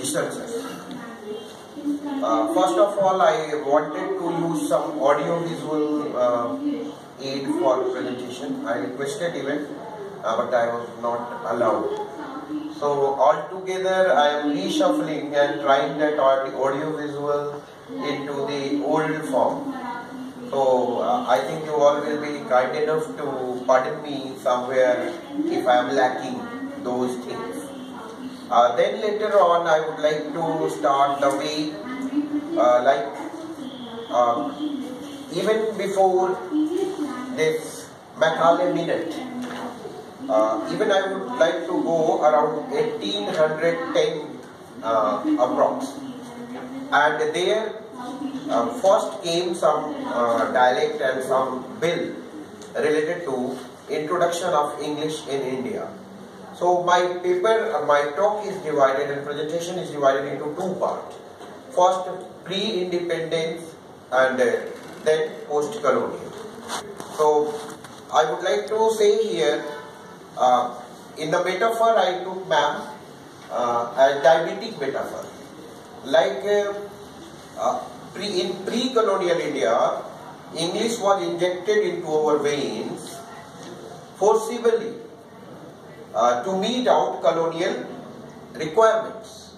researchers. First of all, I wanted to use some audio-visual aid for presentation. I requested even, but I was not allowed. So altogether, I am reshuffling and trying that audio-visual into the old form. So I think you all will be kind enough to pardon me somewhere if I am lacking those things. Then later on, I would like to start the way, even before this Macaulay minute, even I would like to go around 1810 approx. And there first came some dialect and some bill related to introduction of English in India. So my paper, my talk is divided and presentation is divided into two parts. First pre-independence and then post-colonial. So I would like to say here, in the metaphor I took a diabetic metaphor. Like in pre-colonial India, English was injected into our veins forcibly to meet out colonial requirements.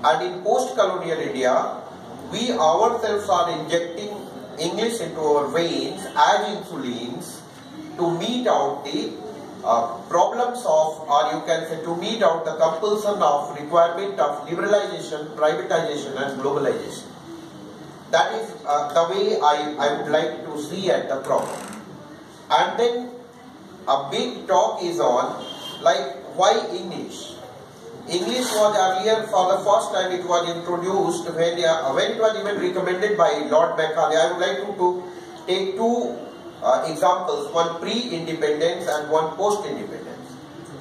And in post-colonial India, we ourselves are injecting English into our veins as insulins to meet out the problems of, or you can say to meet out the compulsion of requirement of liberalization, privatization and globalization. That is the way I would like to see at the problem. And then a big talk is on like why English. English was earlier, for the first time it was introduced when it was even recommended by Lord Macaulay. I would like to take two examples, one pre-independence and one post-independence,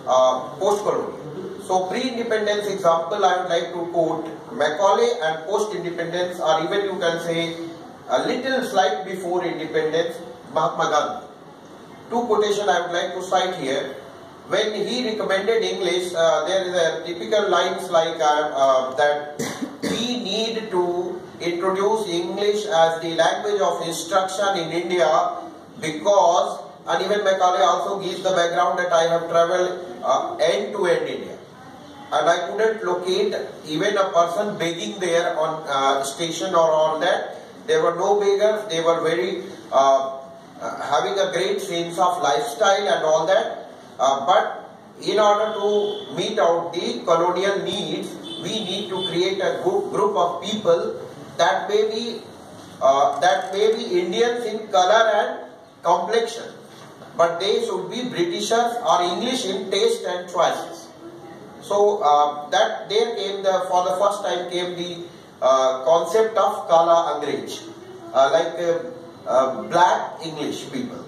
post-colonial. So pre-independence example I would like to quote Macaulay, and post-independence, or even you can say a little slight before independence, Mahatma Gandhi. Two quotations I would like to cite here. When he recommended English, there is a typical lines like that we need to introduce English as the language of instruction in India because, and even Macaulay also gives the background that I have travelled end to end India. And I couldn't locate even a person begging there on station or all that. There were no beggars, they were very having a great sense of lifestyle and all that. But in order to meet out the colonial needs, we need to create a group of people that may be Indians in color and complexion, but they should be Britishers or English in taste and choices. So that there came for the first time came the concept of Kala Angrez, black English people.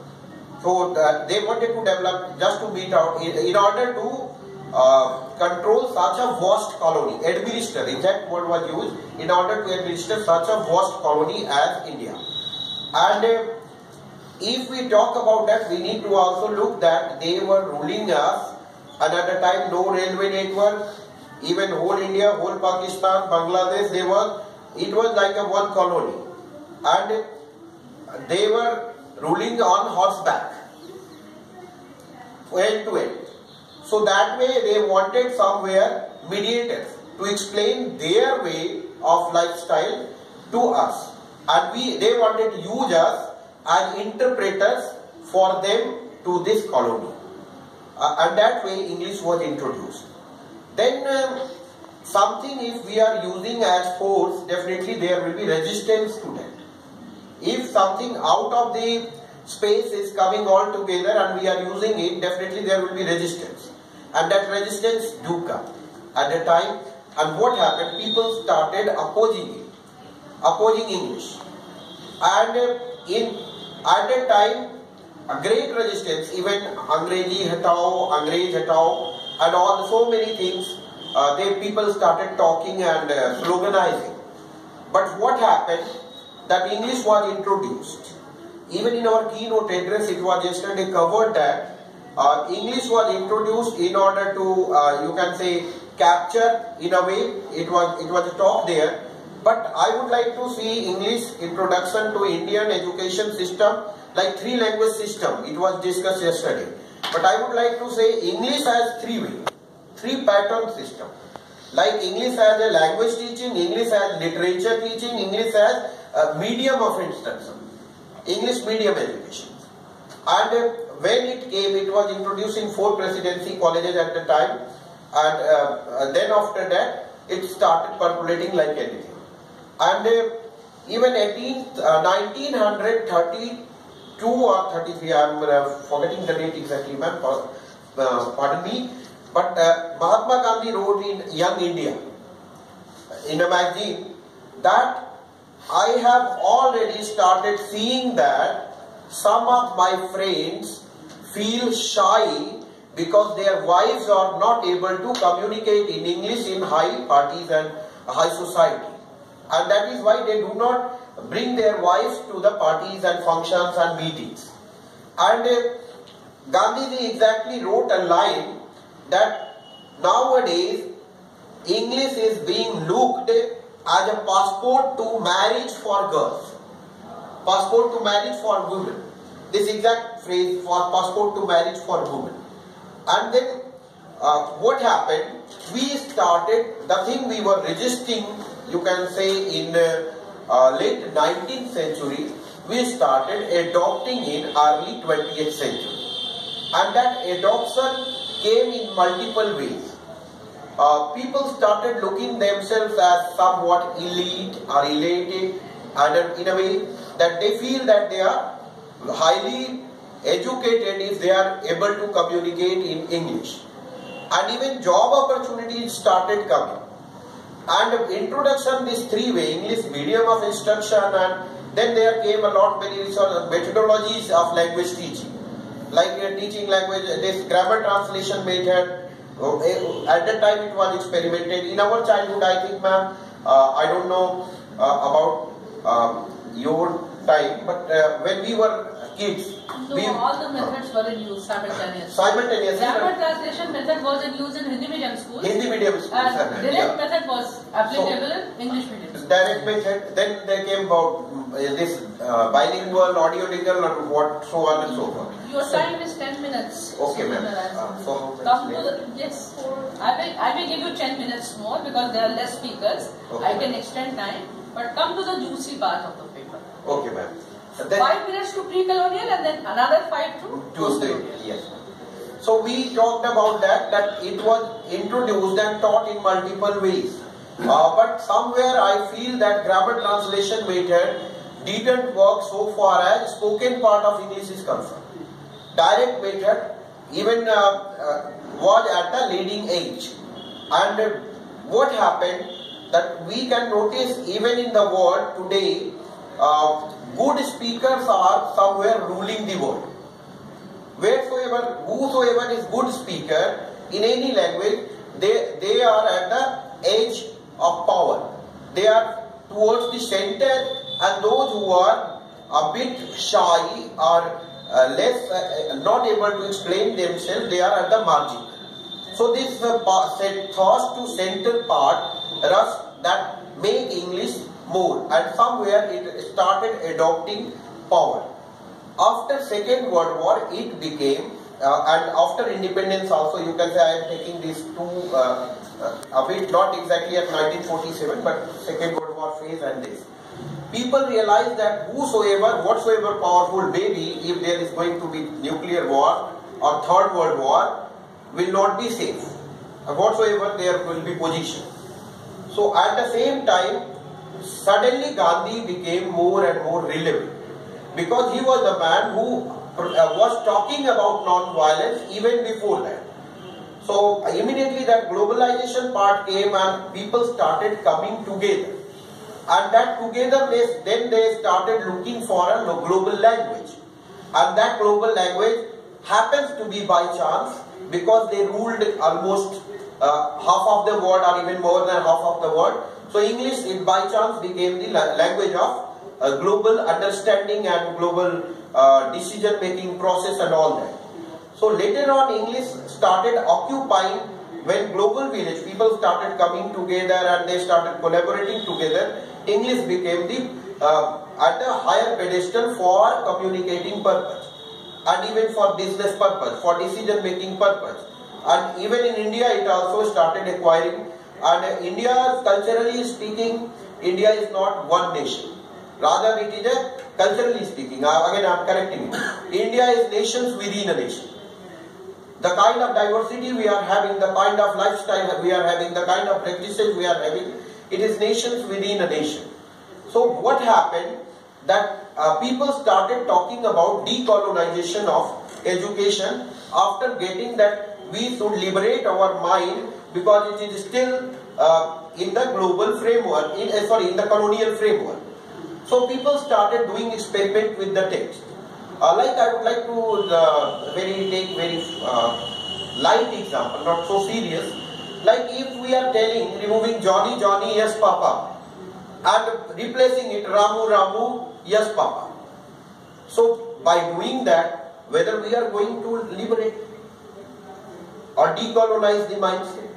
So they wanted to develop just to meet out in order to control such a vast colony, administer, exact word was used, in order to administer such a vast colony as India. And if we talk about that, we need to also look that they were ruling us, and at the time no railway network, even whole India, whole Pakistan, Bangladesh, it was like a one colony, and they were ruling on horseback, end to end. So that way they wanted somewhere mediators to explain their way of lifestyle to us, and they wanted to use us as interpreters for them to this colony, and that way English was introduced. Then something if we are using as force, definitely there will be resistance to that. If something out of the space is coming all together and we are using it, definitely there will be resistance. And that resistance do come at the time. And what happened? People started opposing it, opposing English. And at that time, a great resistance, even Angrezi Hatao, and all so many things, people started talking and sloganizing. But what happened? That English was introduced. Even in our keynote address, it was yesterday covered that English was introduced in order to, you can say, capture in a way. It was a talk there. But I would like to see English introduction to Indian education system like 3-language system. It was discussed yesterday. But I would like to say English has 3-pattern system. Like English has a language teaching, English has literature teaching, English has a medium of instruction, English medium education. And when it came, it was introduced in 4 presidency colleges at the time, and then after that, it started percolating like anything. And even 1932 or 33, I am forgetting the date exactly, ma'am, pardon me, but Mahatma Gandhi wrote in Young India, in a magazine, that I have already started seeing that some of my friends feel shy because their wives are not able to communicate in English in high parties and high society. And that is why they do not bring their wives to the parties and functions and meetings. And Gandhiji exactly wrote a line that nowadays English is being looked as a passport to marriage for girls. Passport to marriage for women. This exact phrase, for passport to marriage for women. And then what happened? We started, the thing we were resisting, you can say in late 19th century, we started adopting in early 20th century. And that adoption came in multiple ways. People started looking themselves as somewhat elite or elated, and in a way that they feel that they are highly educated if they are able to communicate in English. And even job opportunities started coming. And introduction this 3-way, English medium of instruction, and then there came a lot many methodologies of language teaching. Like teaching language, this grammar translation method, at that time it was experimented. In our childhood, I think, ma'am, I don't know about your time, but when we were kids, all the methods were in use simultaneously. Simultaneously. Grammar translation method was in use in Hindi medium schools. Hindi medium schools. And direct method was applicable in English medium schools. Direct method. Then there came about this bilingual, audiodical, and what, so on and so forth. Your time is 10 minutes. Okay, ma'am. Come to the, yes. I will give you 10 minutes more because there are less speakers. Okay, I can extend time. But come to the juicy part of the paper. Okay, ma'am. 5 minutes to pre-colonial and then another 5 to post-colonial. Yes. So we talked about that it was introduced and taught in multiple ways. But somewhere I feel that grammar translation method didn't work so far as spoken part of English is concerned. Direct method even was at a leading age. And what happened that we can notice even in the world today, good speakers are somewhere ruling the world. Whosoever is good speaker in any language, they are at the edge of power. They are towards the center, and those who are a bit shy or less not able to explain themselves, they are at the margin. So this thought to center part rush that make English more, and somewhere it started adopting power. After Second World War, it became, and after independence also, you can say I am taking these two a bit, not exactly at 1947, but Second World War phase and this. People realized that whatsoever powerful baby, if there is going to be nuclear war or Third World War, will not be safe. Whatsoever there will be position. So at the same time, suddenly Gandhi became more and more relevant, because he was the man who was talking about non-violence even before that. So immediately that globalization part came and people started coming together. And that togetherness, then they started looking for a global language. And that global language happens to be by chance, because they ruled almost half of the world or even more than half of the world. So English, by chance, became the language of global understanding and global decision making process and all that. So later on, English started occupying when global village, people started coming together and they started collaborating together, English became the at a higher pedestal for communicating purpose and even for business purpose, for decision making purpose. And even in India it also started acquiring. And India, culturally speaking, India is not one nation. Rather it is a, culturally speaking, again I am correcting you, India is nations within a nation. The kind of diversity we are having, the kind of lifestyle we are having, the kind of practices we are having, it is nations within a nation. So what happened, that people started talking about decolonization of education after getting that we should liberate our mind because it is still in the global framework, in the colonial framework. So people started doing experiment with the text. Like I would like to take very light example, not so serious. Like if we are telling, removing Johnny, Johnny, yes Papa, and replacing it Ramu, Ramu, yes Papa. So by doing that, whether we are going to liberate or decolonize the mindset.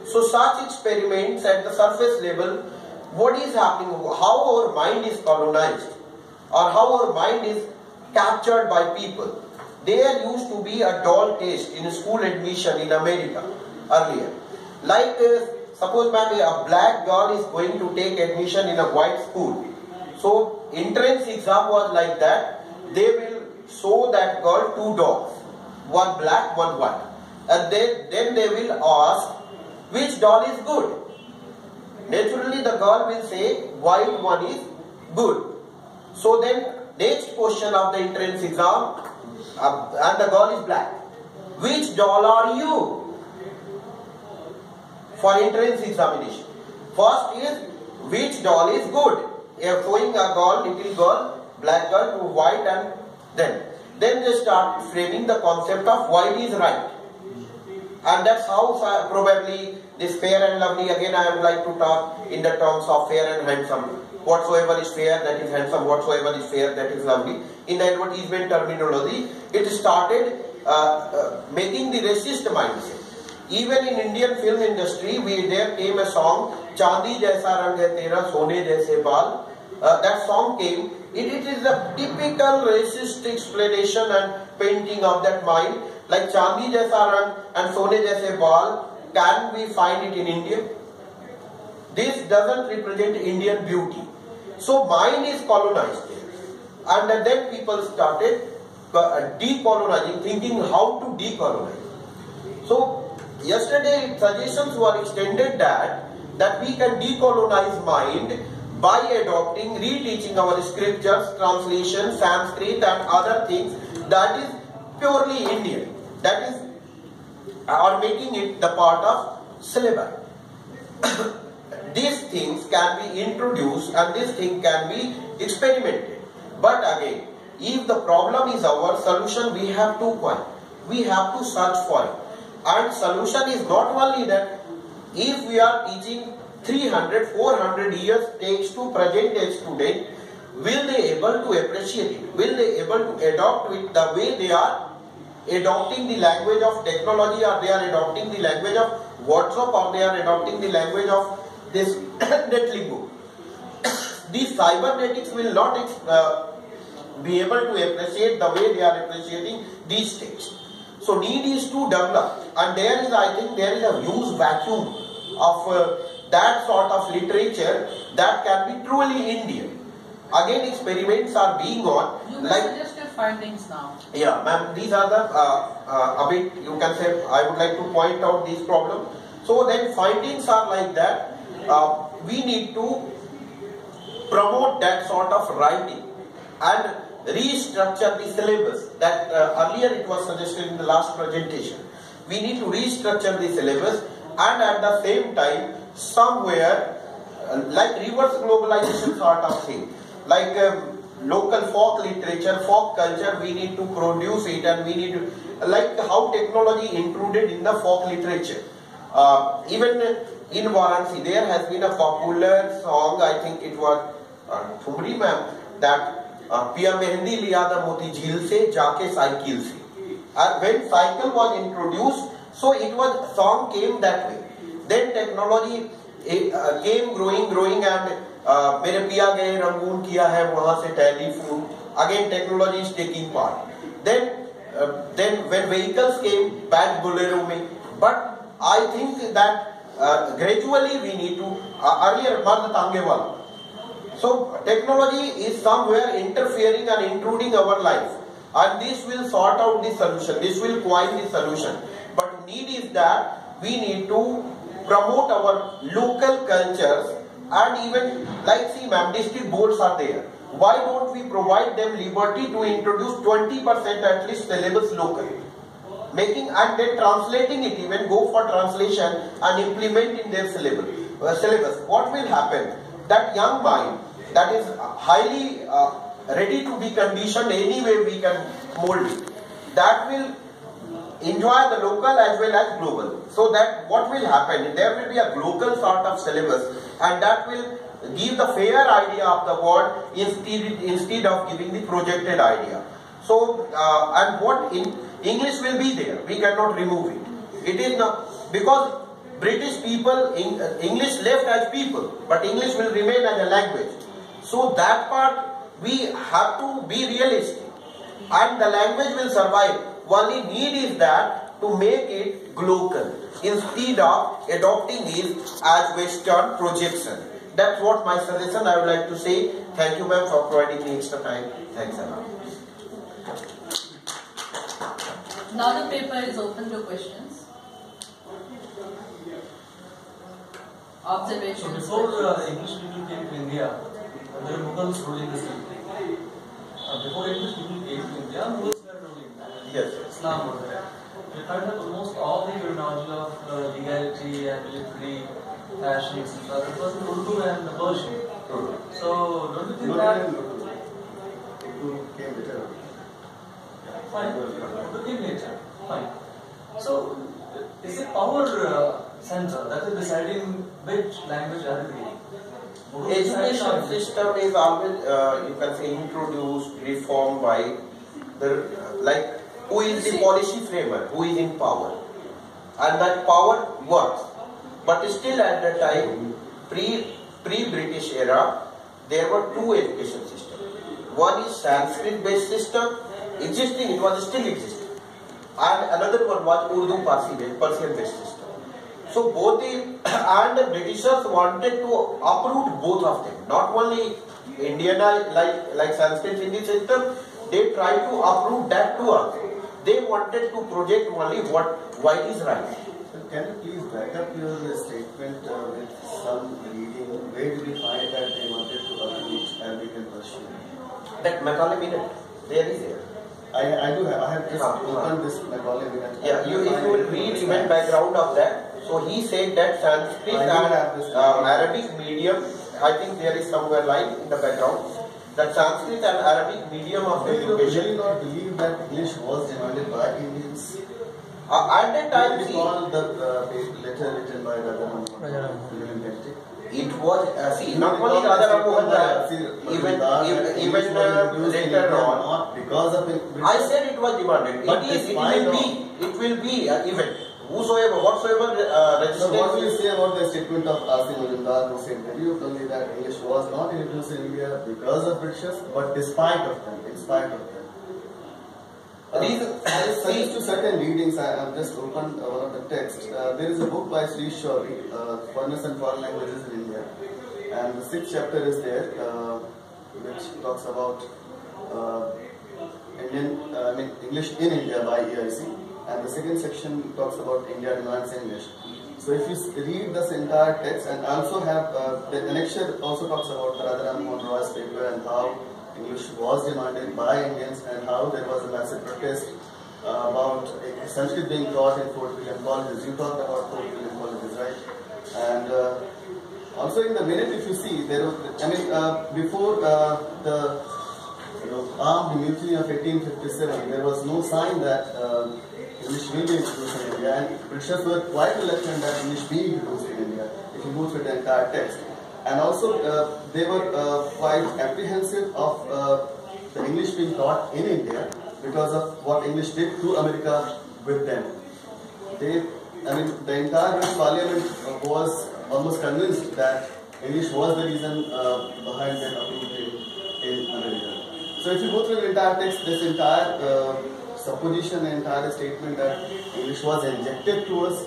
So such experiments at the surface level, what is happening, how our mind is colonized or how our mind is captured by people. There used to be a dull taste in school admission in America earlier. Like suppose a black girl is going to take admission in a white school. So entrance exam was like that. They will show that girl two dogs, one black, one white. And then they will ask which doll is good. Naturally the girl will say white one is good. So then next question of the entrance exam, and the girl is black. Which doll are you? For entrance examination. First is which doll is good. Showing a girl, little girl, black girl to white, and then they start framing the concept of white is right. And that's how probably this fair and lovely, again I would like to talk in the terms of fair and handsome. Whatsoever is fair, that is handsome. Whatsoever is fair, that is lovely. In the advertisement terminology, it started making the racist mindset. Even in Indian film industry, there came a song, Chandi Jaisa Rang Hai Tera, Sone Jaise Baal. That song came. It is a typical racist explanation and painting of that mind. Like Chandi Jaisa Rang and Sone Jaise Baal, can we find it in India? This doesn't represent Indian beauty. So mind is colonized there. And then people started decolonizing, thinking how to decolonize. So yesterday suggestions were extended that we can decolonize mind by adopting, reteaching our scriptures, translations, Sanskrit and other things that is purely Indian. That is, or making it the part of syllabus. These things can be introduced and this thing can be experimented. But again, if the problem is our solution, we have to find. We have to search for it. And solution is not only that if we are teaching 300, 400 years takes to present day student, will they able to appreciate it? Will they able to adopt it the way they are adopting the language of technology, or they are adopting the language of WhatsApp, or they are adopting the language of this netlingo? These cybernetics will not be able to appreciate the way they are appreciating these texts. So need is to develop, and there is, I think, there is a huge vacuum of that sort of literature that can be truly Indian. Again, experiments are being on. You may suggest your findings now. Yeah, ma'am, these are the a bit, you can say, I would like to point out these problems. So then findings are like that. We need to promote that sort of writing and restructure the syllabus that earlier it was suggested in the last presentation. We need to restructure the syllabus, and at the same time somewhere like reverse globalization sort of thing, like local folk literature, folk culture, we need to produce it, and we need to, like how technology intruded in the folk literature. Even in Varanasi there has been a popular song, I think it was Thumri ma'am, that Pia Mehendi liya tha moti jheel se jaake cycle se. When cycle was introduced, So it was, song came that way. Then technology came growing and मेरे पिया गए Rangoon किया है वहाँ से telephone. Again technology is taking part. Then when vehicles came, back Bolero में. But I think that gradually we need to earlier मर्द तांगे वाला. So technology is somewhere interfering and intruding our life, and this will sort out the solution. This will coin the solution. But need is that we need to promote our local cultures, and even like see ma'am, district boards are there. Why don't we provide them liberty to introduce 20% at least syllabus locally? Making and then translating it, even go for translation and implement in their syllabus. What will happen? That young mind that is highly ready to be conditioned any way we can mold it, that will enjoy the local as well as global. So that what will happen? There will be a global sort of syllabus, and that will give the fair idea of the world instead of giving the projected idea. So and what in English will be there, we cannot remove it. It is not because British people, English left as people, but English will remain as a language. So that part we have to be realistic, and the language will survive. Only need is that to make it global instead of adopting it as Western projection. That's what my suggestion I would like to say. Thank you ma'am for providing me extra time. Thanks a lot. Now the paper is open to questions. Observations. So before English people came to India, there were Mughals ruling the country. Before English people came to India, Mughals were ruling. Yes. Islam was there. We find that almost all the terminology of legality and military fashions, it was in Urdu and Persian. So don't you think that Urdu came later? Fine. Urdu came later. Fine. So is it our center that is deciding which language are we reading? Education system is always, you can say, introduced, reformed by the, like, who is the policy framer, who is in power. And that power works. But still at the time, pre-British era, there were two education systems. One is Sanskrit-based system, existing, it was still existing. And another one was Urdu Persian-based system. So both and the Britishers wanted to uproot both of them. Not only Indian like Sanskrit Hindi system, they tried to uproot that too also. They wanted to project only what white is right. So can you please back up your statement with some reading? Where did you find that they wanted to uproot Arabic and Persian? That Macaulay minute, there is there. I do have. I have just opened this Macaulay minute. Yeah, if you will read even background of that. So he said that Sanskrit and Arabic medium, I think there is somewhere line in the background, that Sanskrit and Arabic medium of education. Do you not believe that English was demanded by Indians? At that time, recall the letter written by Raja it was, see, not only Raja Ramohan, even later on. Not because of it. I said it was demanded. It will be even. Whatsoever So what will you say about the statement of Asim Majumdar, who said that you told me that English was not introduced in India because of Britishers, but despite of them, in spite of them. Thanks to certain readings, I have just opened one of the texts. There is a book by Sri Shori, Foreigners and Foreign Languages in India, and the 6th chapter is there, which talks about English in India by EIC. And the second section talks about India demands English. So if you read this entire text and also have the annexure also talks about the Radharam Mohan Roy's paper and how English was demanded by Indians and how there was a massive protest about Sanskrit being taught in Fort William colleges. You talked about Fort William colleges, right? And also in the minute, if you see, there was, before the armed mutiny of 1857, there was no sign that English will be introduced in India, and Britishers were quite reluctant that English be introduced in India, if you go through the entire text. And also, they were quite apprehensive of the English being taught in India because of what English did to America with them. the entire British Parliament was almost convinced that English was the reason behind their approval in America. So if you go through the entire text, this entire supposition, the entire statement that English was injected to us,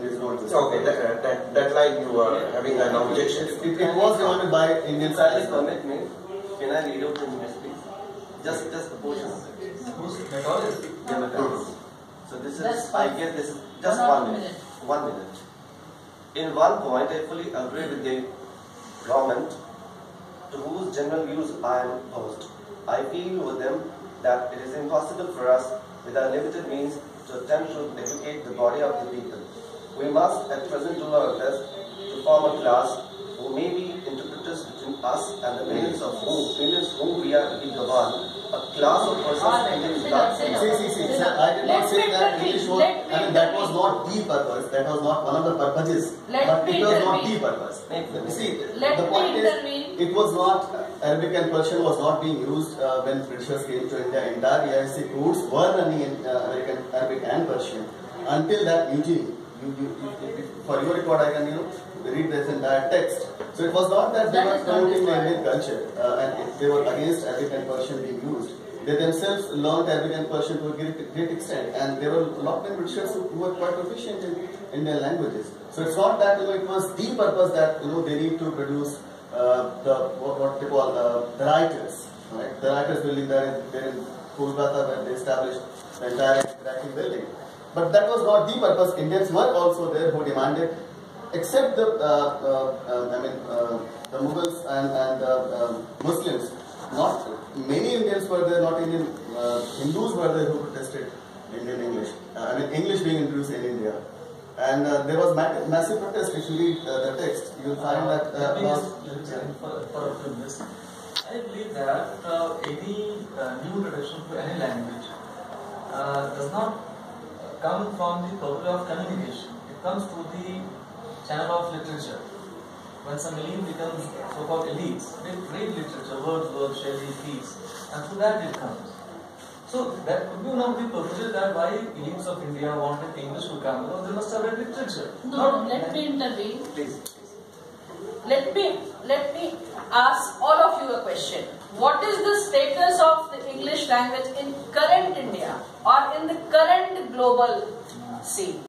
is not this. Okay, that line you are having an objection. It was demanded by Indian science. Permit me. Can I read out in English, please? Just the portion of it. Whose methodology? The methodology. So this That's is, fine. I get this is just 1 minute. 1 minute. In one point, I fully agree with the government to whose general views I am opposed. I feel with them that it is impossible for us, with our limited means, to attempt to educate the body of the people. We must at present do our best to form a class who may be interpreters between us and the millions whom we are to be governed. A class of persons thinking blood. See, sir, I did not say that English was, that was not the purpose, that was not one of the purposes, but it was not the purpose. See, the point is, it was not, Arabic and Persian was not being used when Britishers came to India. Entire EIC courts were running in Arabic and Persian. Until that, Eugene, for your record, I can, read this entire text. So it was not that they were promoting the Indian culture and they were against Arabic and Persian being used. They themselves learned Arabic and Persian to a great extent, and there were a lot of Britishers who were quite proficient in Indian languages. So it's not that it was the purpose that they need to produce what they call the writers. Right? The writers building there in Kolkata, where they established the entire writing building. But that was not the purpose. Indians were also there who demanded, except the Mughals and the Muslims. Not many Indians were there. Not Indian Hindus were there who protested Indian English. English being introduced in India, and there was massive protest. If you read the text, you will find that. I believe that any new introduction to any language does not come from the purpose of communication. It comes through the channel of literature. When some elite becomes so-called elites, they read literature, Wordsworth, Shelley, Keats, and through that it comes. So that could be one of the purposes that why elites of India wanted English to come, because they must have read literature. No, let me intervene. Please. Let me ask all of you a question. What is the status of the English language in current India or in the current global scene?